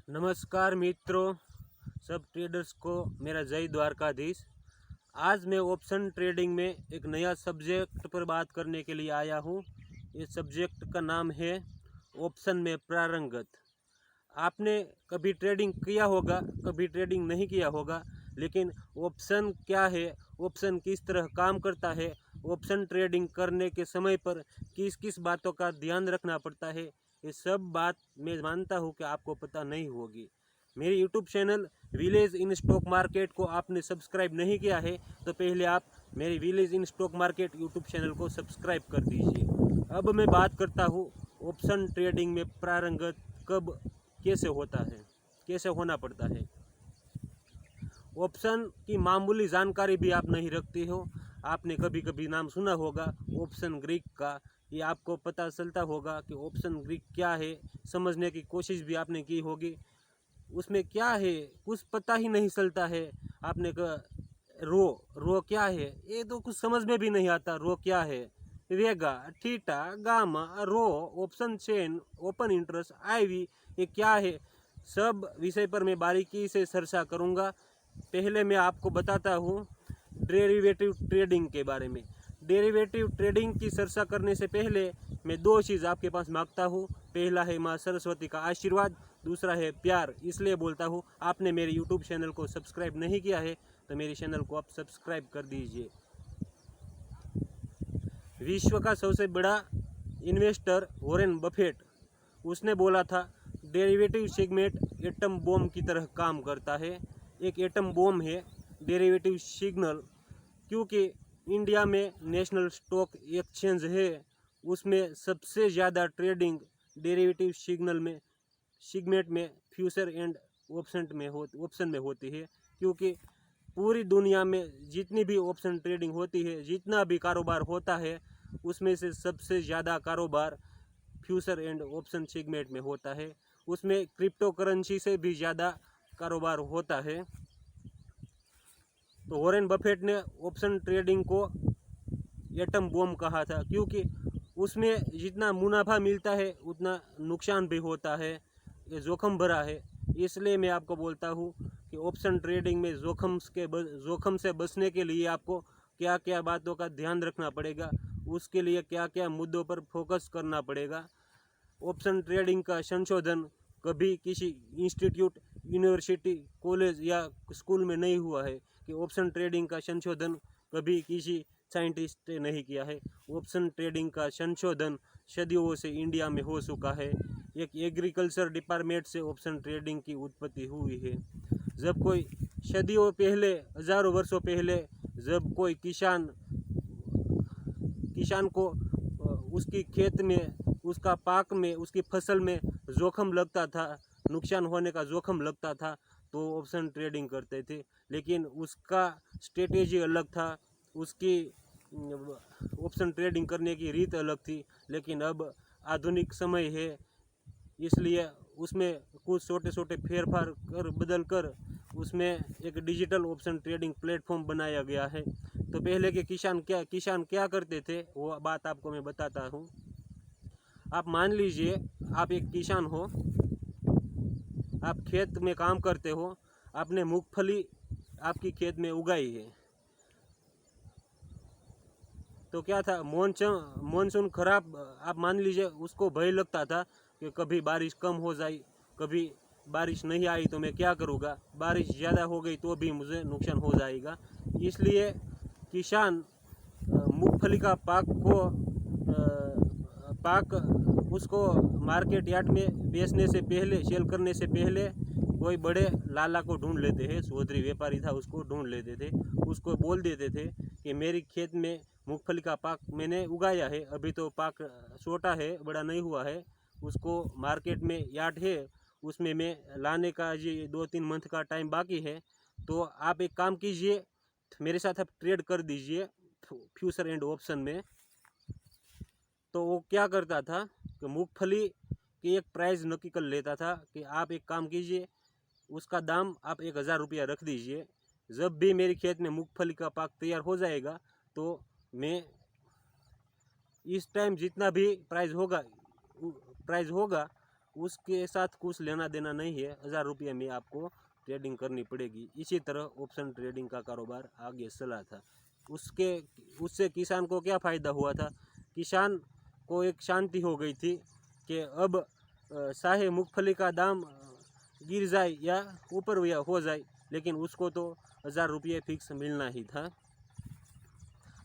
नमस्कार मित्रों, सब ट्रेडर्स को मेरा जय द्वारकाधीश। आज मैं ऑप्शन ट्रेडिंग में एक नया सब्जेक्ट पर बात करने के लिए आया हूँ। इस सब्जेक्ट का नाम है ऑप्शन में प्रारंगत। आपने कभी ट्रेडिंग किया होगा, कभी ट्रेडिंग नहीं किया होगा, लेकिन ऑप्शन क्या है, ऑप्शन किस तरह काम करता है, ऑप्शन ट्रेडिंग करने के समय पर किस किस बातों का ध्यान रखना पड़ता है, ये सब बात मैं मानता हूँ कि आपको पता नहीं होगी। मेरी YouTube channel village in stock market को आपने सब्सक्राइब नहीं किया है तो पहले आप मेरी village in stock market YouTube channel को सब्सक्राइब कर दीजिए। अब मैं बात करता हूँ ऑप्शन ट्रेडिंग में प्रारंगत कब कैसे होता है, कैसे होना पड़ता है। ऑप्शन की मामूली जानकारी भी आप नहीं रखते हो। आपने कभी कभी नाम सुना होगा ऑप्शन ग्रीक का, ये आपको पता चलता होगा कि ऑप्शन ग्रीक क्या है, समझने की कोशिश भी आपने की होगी। उसमें क्या है कुछ पता ही नहीं चलता है। आपने कहा रो रो क्या है, ये तो कुछ समझ में भी नहीं आता। रो क्या है, vega, theta, gamma, rho, option chain, open interest, IV, ये क्या है, सब विषय पर मैं बारीकी से चर्चा करूँगा। पहले मैं आपको बताता हूँ डेरिवेटिव ट्रेडिंग के बारे में। डेरिवेटिव ट्रेडिंग की चर्चा करने से पहले मैं दो चीज़ आपके पास मांगता हूँ। पहला है माँ सरस्वती का आशीर्वाद, दूसरा है प्यार। इसलिए बोलता हूँ, आपने मेरे यूट्यूब चैनल को सब्सक्राइब नहीं किया है तो मेरे चैनल को आप सब्सक्राइब कर दीजिए। विश्व का सबसे बड़ा इन्वेस्टर वॉरेन बफेट, उसने बोला था डेरिवेटिव सेगमेंट एटम बॉम्ब की तरह काम करता है। एक एटम बॉम्ब है डेरिवेटिव सिग्नल, क्योंकि इंडिया में नेशनल स्टॉक एक्सचेंज है, उसमें सबसे ज़्यादा ट्रेडिंग डेरिवेटिव सिग्नल में सेगमेंट में फ्यूचर एंड ऑप्शन में होती है। क्योंकि पूरी दुनिया में जितनी भी ऑप्शन ट्रेडिंग होती है, जितना भी कारोबार होता है, उसमें से सबसे ज़्यादा कारोबार फ्यूचर एंड ऑप्शन सेगमेंट में होता है। उसमें क्रिप्टो करेंसी से भी ज़्यादा कारोबार होता है। तो वॉरेन बफेट ने ऑप्शन ट्रेडिंग को एटम बॉम्ब कहा था, क्योंकि उसमें जितना मुनाफा मिलता है उतना नुकसान भी होता है, ये जोखिम भरा है। इसलिए मैं आपको बोलता हूँ कि ऑप्शन ट्रेडिंग में जोखिम से बचने के लिए आपको क्या क्या बातों का ध्यान रखना पड़ेगा, उसके लिए क्या क्या मुद्दों पर फोकस करना पड़ेगा। ऑप्शन ट्रेडिंग का संशोधन कभी किसी इंस्टीट्यूट, यूनिवर्सिटी, कॉलेज या स्कूल में नहीं हुआ है कि ऑप्शन ट्रेडिंग का संशोधन कभी किसी साइंटिस्ट ने नहीं किया है। ऑप्शन ट्रेडिंग का संशोधन सदियों से इंडिया में हो चुका है। एक एग्रीकल्चर डिपार्टमेंट से ऑप्शन ट्रेडिंग की उत्पत्ति हुई है। जब कोई सदियों पहले, हजारों वर्षों पहले, जब कोई किसान को उसकी खेत में, उसका पाक में, उसकी फसल में जोखिम लगता था, नुकसान होने का जोखिम लगता था, तो ऑप्शन ट्रेडिंग करते थे। लेकिन उसका स्ट्रेटेजी अलग था, उसकी ऑप्शन ट्रेडिंग करने की रीत अलग थी। लेकिन अब आधुनिक समय है, इसलिए उसमें कुछ छोटे छोटे फेरफार कर बदल कर उसमें एक डिजिटल ऑप्शन ट्रेडिंग प्लेटफॉर्म बनाया गया है। तो पहले के किसान क्या करते थे, वो बात आपको मैं बताता हूँ। आप मान लीजिए आप एक किसान हो, आप खेत में काम करते हो, आपने मूंगफली आपकी खेत में उगाई है। तो क्या था, मानसून खराब, आप मान लीजिए उसको भय लगता था कि कभी बारिश कम हो जाए, कभी बारिश नहीं आई तो मैं क्या करूँगा, बारिश ज़्यादा हो गई तो भी मुझे नुकसान हो जाएगा। इसलिए किसान मूंगफली का पाक उसको मार्केट यार्ड में बेचने से पहले, सेल करने से पहले कोई बड़े लाला को ढूंढ लेते थे, चौधरी व्यापारी था, उसको ढूंढ लेते थे, उसको बोल देते थे कि मेरी खेत में मूंगफली का पाक मैंने उगाया है, अभी तो पाक छोटा है, बड़ा नहीं हुआ है, उसको मार्केट में यार्ड है, उसमें मैं लाने का जी 2-3 मंथ का टाइम बाकी है। तो आप एक काम कीजिए, मेरे साथ आप ट्रेड कर दीजिए फ्यूचर एंड ऑप्शन में। तो वो क्या करता था कि मूंगफली की एक प्राइस नक्की कर लेता था कि आप एक काम कीजिए, उसका दाम आप 1000 रुपया रख दीजिए। जब भी मेरी खेत में मूंगफली का पाक तैयार हो जाएगा तो मैं इस टाइम जितना भी प्राइस होगा उसके साथ कुछ लेना देना नहीं है, 1000 रुपये में आपको ट्रेडिंग करनी पड़ेगी। इसी तरह ऑप्शन ट्रेडिंग का कारोबार आगे चला था। उससे किसान को क्या फ़ायदा हुआ था? किसान को एक शांति हो गई थी कि अब चाहे मूंगफली का दाम गिर जाए या ऊपर हो जाए, लेकिन उसको तो 1000 रुपये फिक्स मिलना ही था।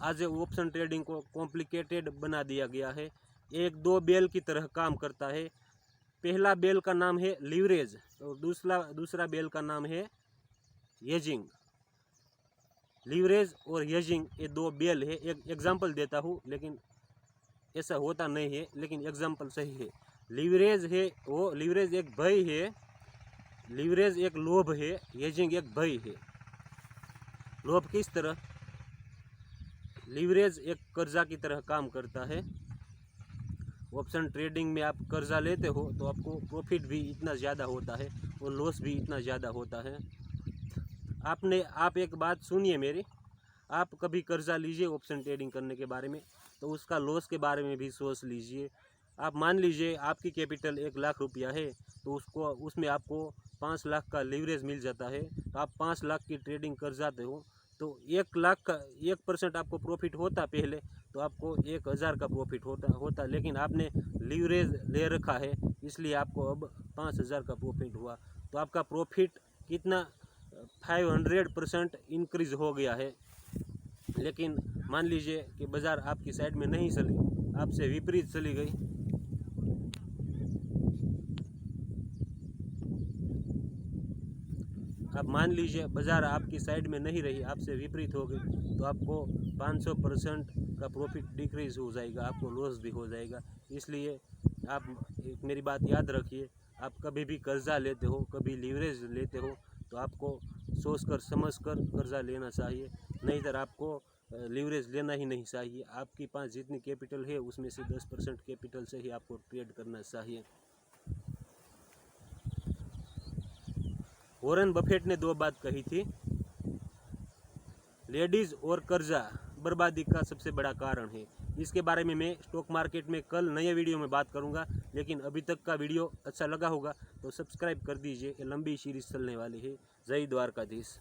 आज ऑप्शन ट्रेडिंग को कॉम्प्लिकेटेड बना दिया गया है। एक दो बेल की तरह काम करता है। पहला बेल का नाम है लीवरेज और दूसरा बेल का नाम है हेजिंग। लीवरेज और हेजिंग ये दो बेल है। एक एग्जांपल देता हूँ, लेकिन ऐसा होता नहीं है, लेकिन एग्जांपल सही है। लीवरेज है वो, लीवरेज एक भय है, लीवरेज एक लोभ है, हेजिंग एक भय है। लोभ किस तरह? लीवरेज एक कर्जा की तरह काम करता है। ऑप्शन ट्रेडिंग में आप कर्जा लेते हो तो आपको प्रॉफिट भी इतना ज़्यादा होता है और लॉस भी इतना ज़्यादा होता है। आप एक बात सुनिए मेरी, आप कभी कर्जा लीजिए ऑप्शन ट्रेडिंग करने के बारे में, तो उसका लॉस के बारे में भी सोच लीजिए। आप मान लीजिए आपकी कैपिटल 1 लाख रुपया है, तो उसमें आपको 5 लाख का लीवरेज मिल जाता है, तो आप 5 लाख की ट्रेडिंग कर जाते हो, तो 1 लाख का 1% आपको प्रॉफिट होता पहले, तो आपको 1000 का प्रॉफिट होता, लेकिन आपने लीवरेज ले रखा है, इसलिए आपको अब 5000 का प्रॉफिट हुआ। तो आपका प्रॉफिट कितना 500% इंक्रीज हो गया है। लेकिन मान लीजिए कि बाज़ार आपकी साइड में नहीं चली, आपसे विपरीत चली गई, अब मान लीजिए बाज़ार आपकी साइड में नहीं रही, आपसे विपरीत हो गई, तो आपको 500% का प्रॉफिट डिक्रीज हो जाएगा, आपको लॉस भी हो जाएगा। इसलिए आप एक मेरी बात याद रखिए, आप कभी भी कर्जा लेते हो, कभी लीवरेज लेते हो, तो आपको सोच कर समझ कर कर्जा लेना चाहिए, नहीं तो आपको लीवरेज लेना ही नहीं चाहिए। आपके पास जितनी कैपिटल है उसमें से 10% कैपिटल से ही आपको ट्रेड करना चाहिए। वॉरेन बफेट ने 2 बात कही थी, लेडीज और कर्जा बर्बादी का सबसे बड़ा कारण है। इसके बारे में मैं स्टॉक मार्केट में कल नए वीडियो में बात करूंगा, लेकिन अभी तक का वीडियो अच्छा लगा होगा तो सब्सक्राइब कर दीजिए, ये लंबी सीरीज चलने वाली है। जय द्वारकाधीश।